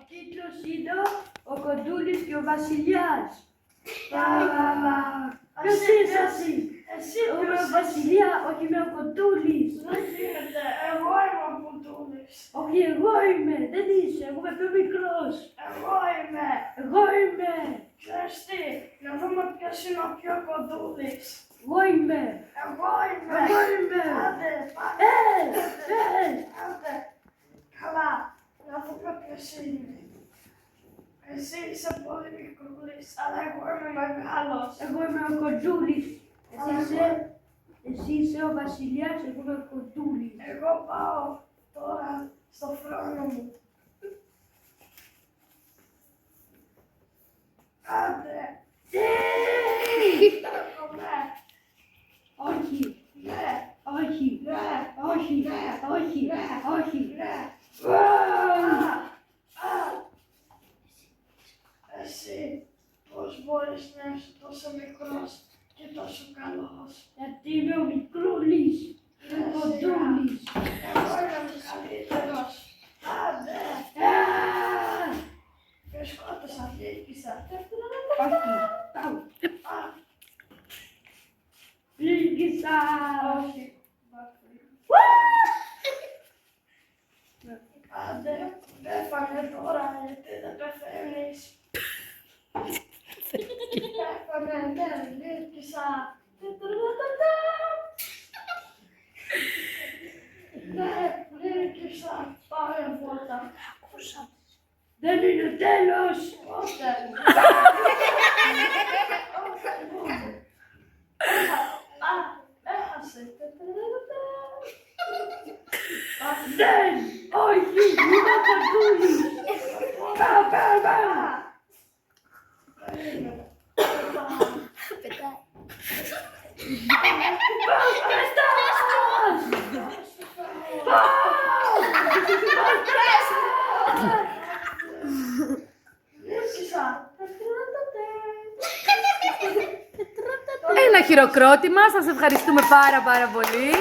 τίτλος είναι «Ο Κοντούλης και ο Βασιλιάς». Ποιος είσαι εσύ? Εσύ Είμαι ποιος ο Βασιλιά, όχι είμαι ο Κοντούλης. Δεν γίνεται, εγώ είμαι ο Κοντούλης. Όχι, εγώ είμαι, δεν είσαι, εγώ είμαι πιο μικρός. Εγώ είμαι. Εγώ είμαι. Ξέρεις τι, να δούμε ποιος είναι ο πιο Κοντούλης. Εγώ είμαι. Εγώ είμαι. Εγώ είμαι. Άντε, πάμε. Άντε. Καλά, να δούμε ποιος είναι. Εσύ είσαι πολύ μικρούλης, αλλά εγώ είμαι μεγάλος. Εγώ είμαι ο Κοντούλης. Εσύ είσαι ο Βασιλιάς, εγώ είμαι ο Κοντούλης. Εγώ πάω τώρα στο θρόνο μου. Άντε. Έρχομαι. Όχι. Ναι. Όχι. Ναι. Όχι. Ναι. Όχι. Ναι. Όχι. Ναι. Εσύ πώς μπορείς να είσαι τόσο μικρός και τόσο καλός? Γιατί είμαι ο Μικρούλης. Είμαι ο Κοντούλης. Εγώ είμαι ο καλύτερος. Άντε. Και σκότωσα διοίκησα. Όχι. Πάω. Πλήγησα. Όχι. Άντε, δεν φάνε τώρα γιατί δεν πεθαίνεις. Έφανε, ναι, νίκησα. Ναι, νίκησα. Πάμε πρώτα. Δεν είναι τέλος. Πότε. Έχασε. Δεν. Όχι. Είμαι ο Κοντούλης. Πάω. Ένα χειροκρότημα, σας ευχαριστούμε πάρα πολύ.